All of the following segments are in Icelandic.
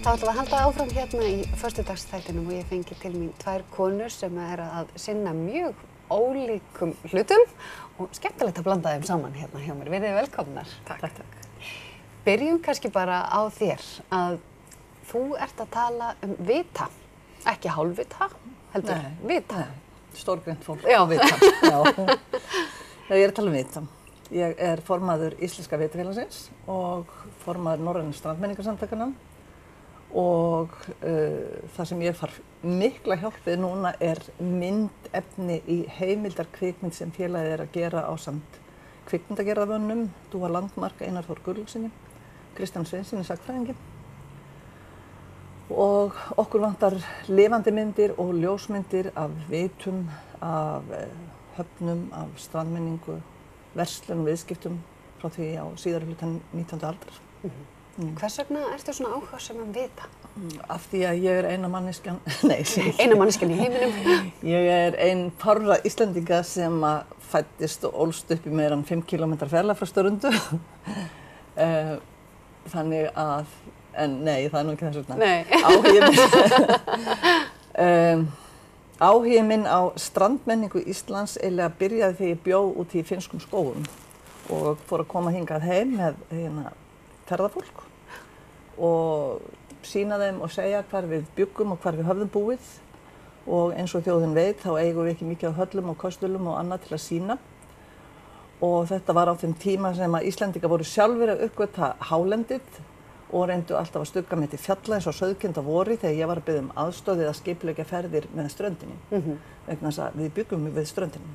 Þá ætlum við að halda áfram hérna í föstudagsþættinum og ég fengi til mín tvær konur sem að sinna mjög ólíkum hlutum og skemmtilegt að blanda þeim saman hérna hjá mér. Verið velkomnar. Takk. Byrjum kannski bara á þér að þú ert að tala vita, ekki hálfvita, heldur vita. Stórgreint fólk. Já. Vita. Já. Ég er að tala vita. Ég er formaður Íslenska Vitafélagsins og formaður Norrænu strandmenningarsamtakanna. Og það sem ég far mikla hjálp við núna er myndefni í heimildarkvikmynd sem félagið er að gera ásamt kvikmyndagerðarvönnum, Dúa Landmark, Einar Þór Guðlaugssyni, Kristján Sveinssyni sagnfræðingi. Og okkur vantar lifandi myndir og ljósmyndir af vitum, af höfnum, af strandmenningu, verslun og viðskiptum frá því á síðari hluta 19. aldar. Hvers vegna ertu svona áhugasöm vita? Af því að ég er eina manneskjan, eina manneskjan í heiminum. Ég er ein fárra Íslendinga sem fæddist og ólst upp í meira en 5 km fjarlægð frá Stórundu. Þannig að, en nei, það er nú ekki þess vegna. Áhugi minn á strandmenningu Íslands eiginlega byrjaði þegar ég bjó út í finnskum skógum og fór að koma hingað heim með ferðafólk og sýna þeim og segja hvar við bjuggum og hvar við höfðum búið og eins og þjóðin veit þá eigum við ekki mikið af höllum og kostulum og annað til að sýna og þetta var á þeim tíma sem að Íslendingar voru sjálfir að uppgötva hálendið og reyndu alltaf að stugga með til fjalla eins og Sauðkind á vori þegar ég var að biðja aðstoð við að skipuleggja ferðir með ströndinni vegna þess að við byggum við ströndinni.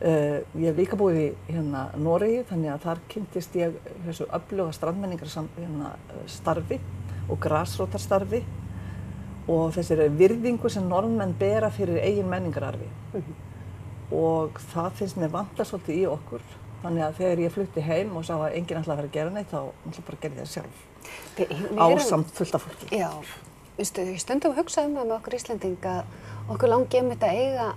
Ég hef líka búið í Noregi þannig að þar kynntist ég þessu öfluga strandmenningar starfi og grasrótarstarfi og þessari virðingu sem Norðmenn bera fyrir eigin menningararfi. Og það finnst mér vanta svolítið í okkur þannig að þegar ég flutti heim og sá að enginn ætlaði að fara að gera neitt þá bara gerði ég það sjálf ásamt fullt af fólki. Já, stundum hugsaðum við með okkur Íslendinga okkur langi einmitt að eiga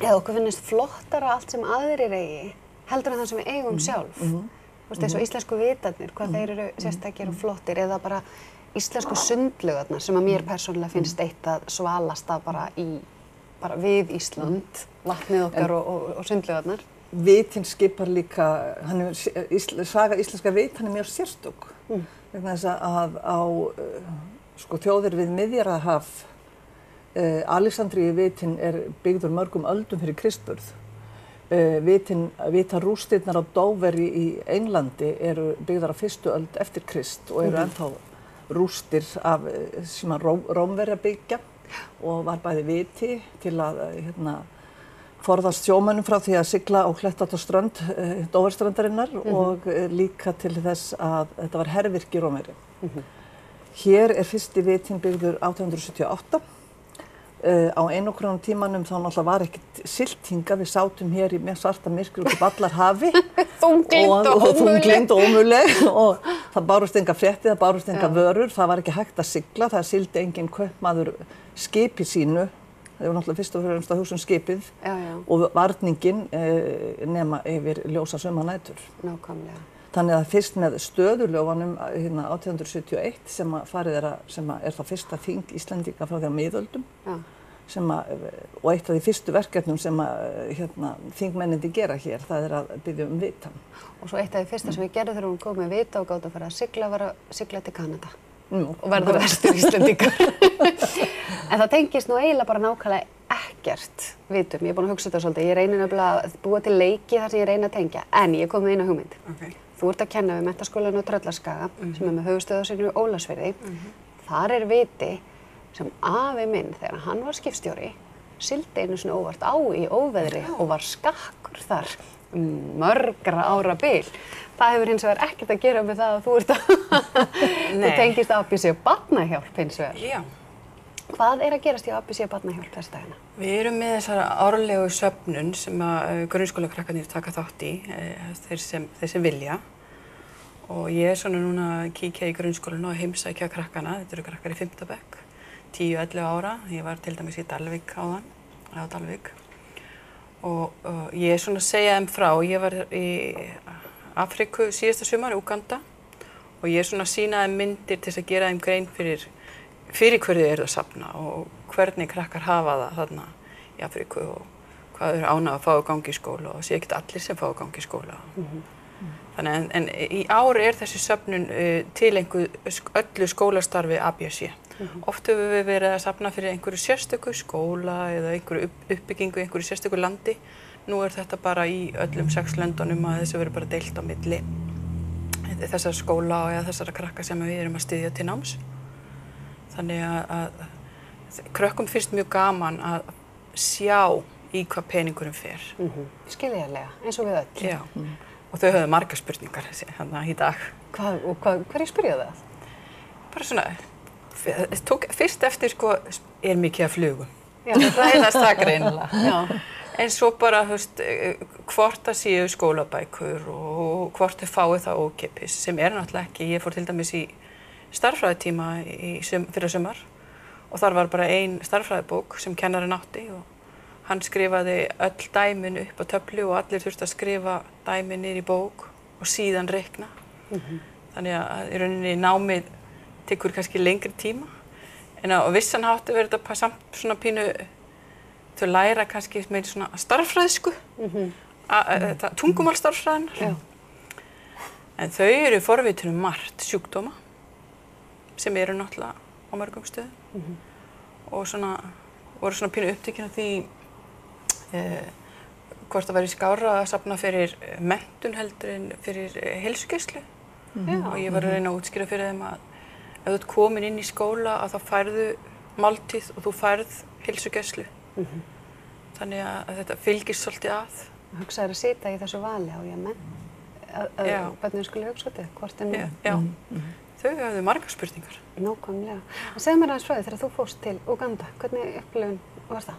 eða okkur finnst flottara allt sem aðrir eigi heldur en það sem við eigum sjálf. Þú veist, eins og íslensku vitarnir, hvað þeir eru sérstakir og flottir, eða bara íslensku sundlaugarnar sem að mér persónulega finnst eitt að svalasta bara við Ísland, vatnið okkar og sundlaugarnar. Vitinn skipar líka, saga íslenska vit, hann er mjög sérstök. Vegna þess að á þjóðir við Miðjarðarhaf Alexandríu vitinn er byggður mörgum öldum fyrir Kristburð. Vitarústirnar á Dover í Englandi eru byggðar á 1. öld eftir Krist og eru ennþá rústir af sem að Rómverjar byggja og var bæði viti til að forðast sjómönnum frá því að sigla á klettat og strönd Doverstrandarinnar og líka til þess að þetta var hervirki Rómverja. Hér er fyrsti vitinn byggður 1878. Á einokrónum tímanum þá náttúrulega var ekkert siglt hingað, við sátum hér í með svarta myrkri út í Ballarhafi þunglind og ómöguleg og það bárust enga fréttir, það bárust enga vörur, það var ekki hægt að sigla, það sigldi enginn kaupmaður skipi sínu, það var náttúrulega fyrst og fremst að hugsa skipið og varningin nema yfir ljósa sumarnætur. Nákvæmlega. Þannig að fyrst með stöðulögunum 1871 sem er þá fyrsta þing Íslendinga frá því á miðöldum og eitt af því fyrstu verkefnum sem þingmennindi gera hér, það er að biðja vita. Og svo eitt af því fyrsta sem við gerðum þegar við komum með vita og gátum að fara að sigla var að sigla til Kanada og verða vestur Íslendingar. En það tengist nú eiginlega bara nákvæmlega ekkert vitum. Ég er búin að hugsa þetta svolítið. Ég reyni nefnilega að búa til leiki þar sem ég reyni að tengja. En ég kom með eina hugmynd. Þú ert að kenna við Menntaskólann á Tröllaskaga sem er með höfuðstöð á sínu Ólafsfirði. Þar er viti sem afi minn þegar hann var skipstjóri sigldi einu sinni óvart á í óveðri og var skakkur þar mörgra ára bil. Það hefur hins vegar ekkert að gera með það að þú ert þú tengist ABC Barnahjálp hins vegar. Já. Hvað er að gerast í ABC Barnahjálp þessa dagana? Við erum með þessara árlegu söfnun sem að grunnskólakrakkarnir taka þátt í, þeir sem vilja. Og ég er svona núna að kíkja í grunnskólan og heimsækja krakkana. Þetta eru krakkar í 5. bekk, 10-11 ára. Ég var til dæmis í Dalvík áðan, á Dalvík. Og ég er svona að segja þeim frá. Ég var í Afríku síðasta sumar, Úganda. og ég svona sýnaði myndir til þess að gera þeim grein fyrir hverju eru að safna og hvernig krakkar hafa það þarna í Afríku og hvað eru ánægð að fá að gangi í skóla og sé ekkert allir sem fá að gangi í skóla. Þannig en í ár þessi söfnun tilenguð öllu skólastarfi ABSC. Oft höfum við verið að safna fyrir einhverju sérstöku skóla eða einhverju uppbyggingu í einhverju sérstöku landi. Nú þetta bara í öllum 6 löndunum að þessu verður bara deilt á milli þessara skóla eða þessara krakka sem við erum að styðja til náms. Þannig að krökkum finnst mjög gaman að sjá í hvað peningurinn fer. Skiljanlega, eins og við öll. Já, og þau höfðu margar spurningar hérna í dag. Hverju spyrja það? Bara svona, tók fyrst eftir sko, mikið af flugum. Já, það greinilega. Já. En svo bara, þú veist, hvort það séu skólabækur og hvort þau fái það ókeypis, sem náttúrulega ekki. Ég fór til dæmis í stærðfræðitíma fyrir sumar og þar var bara ein stærðfræðibók sem kennarinn átti og hann skrifaði öll dæmin upp á töflu og allir þurftu að skrifa dæmin niður í bók og síðan reikna. Þannig að í rauninni námið tekur kannski lengri tíma en á vissan hátt verður þetta samt svona pínu þau læra kannski með svona starffræðsku, tungumálstarffræðinar. En þau eru forvitin margt sjúkdóma sem eru náttúrulega á mörgum stöðum og voru svona pínu upptekin af því hvort það væri skárra að safna fyrir menntun heldur en fyrir heilsugæslu. Og ég var að reyna að útskýra fyrir þeim að ef þú ert komin inn í skóla að þá færðu máltíð og þú færð heilsugæslu. Þannig að þetta fylgist svolítið að. Hugsaður að sitja í þessu vali á að börnin skuli hugsa þetta, hvort nú. Já, þau höfðu margar spurningar. Nákvæmlega. En segðu mér aðeins frá því þegar þú fórst til Úganda, hvernig upplifun var það?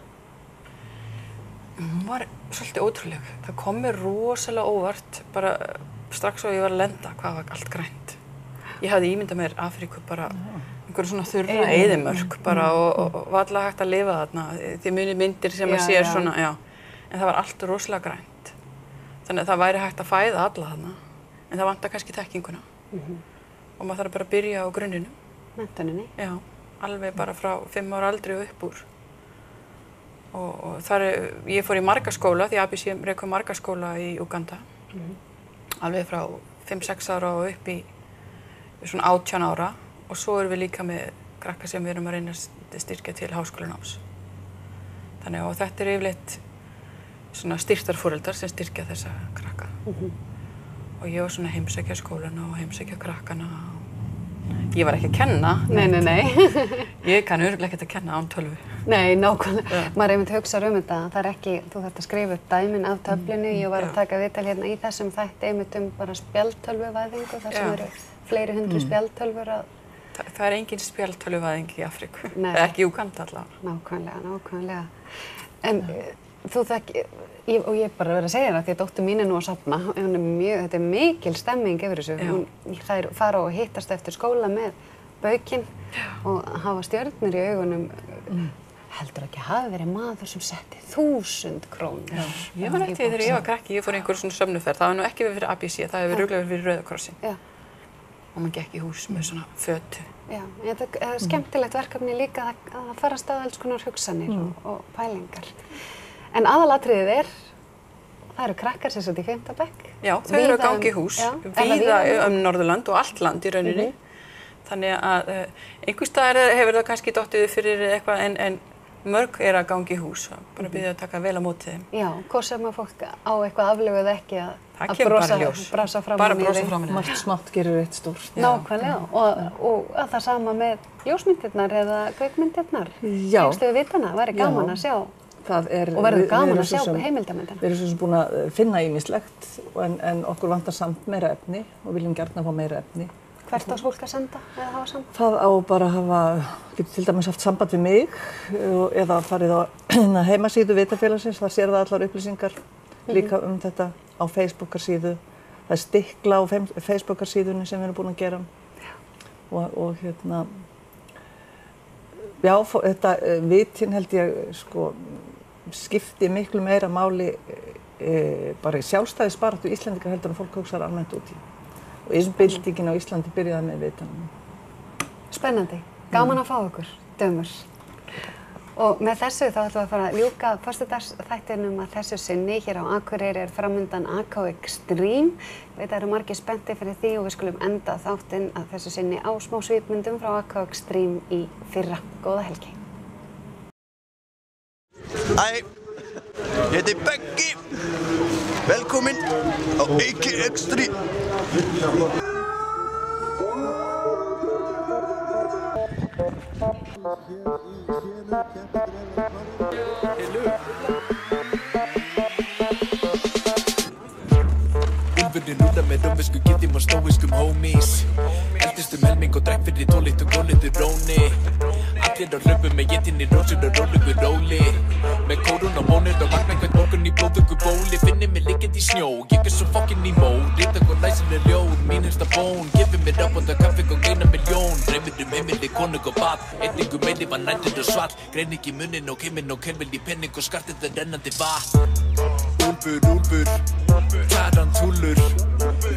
Hún var svolítið ótrúleg. Það kom mér rosalega óvart, bara strax og ég var að lenda hvað var allt grænt. Ég hafði ímyndað mér Afríku bara einhverjum svona þurra eyðimörk bara og varla hægt að lifa þarna. Þið munið myndir sem maður sér svona, en það var allt rosalega grænt. Þannig að það væri hægt að fæða alla þarna, en það vantar kannski þekkinguna. Og maður þarf bara að byrja á grunninu. Menntuninni? Já, alveg bara frá 5 ára aldri og upp úr. Og þar, ég fór í margaskóla, því ABSC rekur margaskóla í Úganda. Alveg frá 5-6 ára og upp í svona 18 ára. Og svo erum við líka með krakka sem við erum að reyna að styrkja til háskólanáms. Þannig að þetta yfirleitt svona styrktarforeldrar sem styrkja þessa krakka. Og ég var svona að heimsækja skólana og heimsækja krakkana. Ég var ekki að kenna. Nei. Ég kann örugglega ekkert að kenna án tölvu. Nei, nákvæmlega. Maður einmitt hugsar þetta. Það er ekki, þú þarft að skrifa upp dæmin af töflunni. Ég var að taka viðtal hérna í þessum þætti einmitt bara spjaldtölvuvæðingu, þar sem eru fleiri 100 spjaldtölvur að Það engin spjaldtölvuvæðing í Afríku, ekki í Úganda allavega. Nákvæmlega. En þú og ég bara verið að segja það því að dóttir mín nú að safna, þetta mikil stemming yfir þessu. Þær fara og hittast eftir skóla með baukinn og hafa stjörnur í augunum. Heldur ekki hafi verið maður sem setti 1000 krónur. Ég var ekki þegar ég var krakki, ég fór einhverju svona söfnuferð. Það var nú ekki fyrir ABSC, það hefur örugglega verið fyrir Rauða krossin. Og maður gekk í hús með svona fötu. Já, þetta er skemmtilegt verkefni líka að fara að staða alls konar hugsanir og pælingar. En aðalatriðið það eru krakkar sem sitja í 5. bekk. Já, þau eru að gangi í hús, víða Norðurland og allt land í rauninni. Þannig að einhvers staðar hefur það kannski dottið fyrir eitthvað en mörg að gangi í hús, bara byrja að taka vel á móti þeim. Já, hvort sem að fólk á eitthvað aflöguð ekki að brosa fram bara brosa fram Margt smátt gerir eitt stórt. Nákvæmlega, og að það sama með ljósmyndirnar eða kveikmyndirnar. Já. Fengstu við vitana, væri gaman að sjá. Og verður gaman að sjá heimildamyndina. Við erum svo sem búin að finna ýmislegt en okkur vantar samt meira efni og viljum gjarna fá meira efni. Hvert á fólk að senda eða hafa samband? Það á bara að getur til dæmis haft samband við mig eða farið á heimasíðu Vitafélagsins, það sér það allar upplýsingar líka þetta á Facebookarsíðu. Það er stikla á Facebookarsíðunni sem við erum búin að gera. Og já, þetta vitin held ég skipti miklu meira máli bara í sjálfstæðisbaráttu Íslendinga heldur en fólk hugsar almennt út í. Og iðnbyltingin á Íslandi byrjaði með viðtölum. Spennandi. Gaman að fá okkur, dömur. Og með þessu þá ætlum við að fara að ljúka föstudagsþættinum að þessu sinni. Hér á Akureyri framundan AK Extreme. Ég veit að eru margir spenntir fyrir því og við skulum enda þáttinn að þessu sinni á smá svipmyndum frá AK Extreme í fyrra. Góða helgi. Hæ, ég heiti Beggi. Velkomin á AK Extreme. Úlfurinn rúlar með rómversku gildum og stóiskum homies. Eldist helming og drekk fyrir tólit og gólitur róni. Allir á hlöpum með jetinni rósur og rólugu róli. Með kórun og mónir og magna hvern morgun í blóðugu bóli. Finnir mig liggjandi í snjó, ég svo fokkin í mól. Rita hvern læsileg ljóð, mín hinsta bón. Gefið mér ábúnda kaffi og eina miljón. Dreymir heimili, konung og bad. Einningu meili var nættur og svart. Grein ekki munnin og heiminn og kelvil í penning og skartið það rennandi vatn. Úlfur, úlfur, tarantúlur.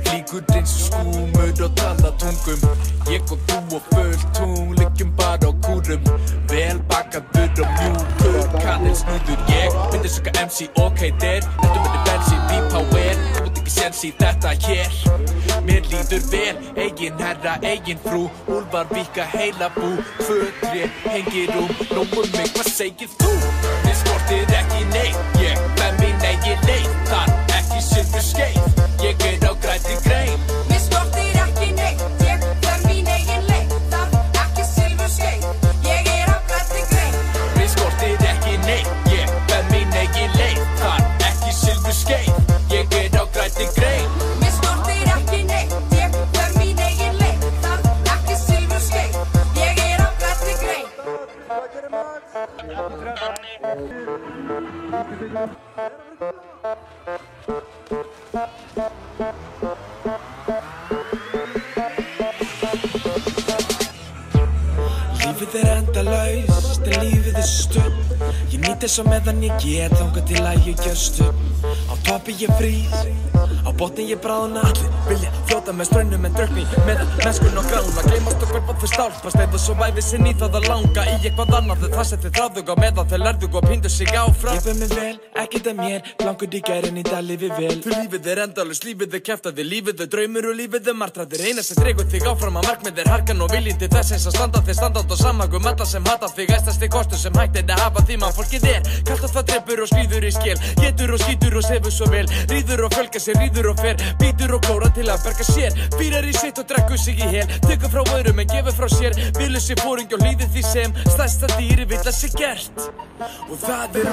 Flíkur eins og skúmur og tala tungum. Ég og þú og föl tún, liggjum bara á kúrum. Vel bakaður og mjúkur, kanilsnýður ég. Myndir söka MC og heitir. Þetta verður bensin, V-Power. Þú veit ekki séns í þetta hér. Mér líður vel, eigin herra, eigin frú. Úlfar víka heila bú. 2, 3, hengir nómur mig, hvað segir þú? Þið skortir ekki neitt, ég fenn mín eigin leið. Þar ekki silfur skeið, ég á grænni grein. Mér skortir ekki neitt, ég fenn mín eigin leið. Þar ekki silfur skeið, ég á grænni grein. Mér skortir ekki neitt, ég fenn mín eigin leið. Þar ekki silfur skeið, ég á grænni grein. Mér skortir ekki neitt, ég fenn mín eigin leið. Þar ekki silfur skeið, ég á grænni grein. Lífið endalaust, en lífið stutt. Ég nýt þess að meðan ég get, þangað til að ég gefst upp. Á toppi ég frýs, á botni ég bráðna. Allir vilja fljóta með straunum en drukkni meðan mennskun og grána. Gleymast og hverfa þau stálpast eða svo væfi sér nýtt að það langa í eitthvað annað. Það sem þið þráðug á meðan þau lærðug og píndu sig áfram. Ég fer mig vel, ekkert að mér, blankur í gærin í dag lífi vel. Fyrir lífið endalaust, lífið kjaftaði, lífið draumur og lífið martraðir. Eina sem dregur þig áfram að markmið harkan og viljinn til þess eins að standa þig standátt og samhagum alla sem hata þig. Æstasti kostur sem hægt að hafa því mann fólkið kalt að það drepur og skýður í skel. Getur og skýtur og sefur svo vel. Ríður og fjölga sér, ríður og fer. Býtur og klóra til að berga sér. Býrar í sitt og drekkur sig í hel. Tekur frá öðrum en gefur frá sér. Vilur sér fóring og hlýðir því sem stærsta dýri vill að sé gert. Og það alveg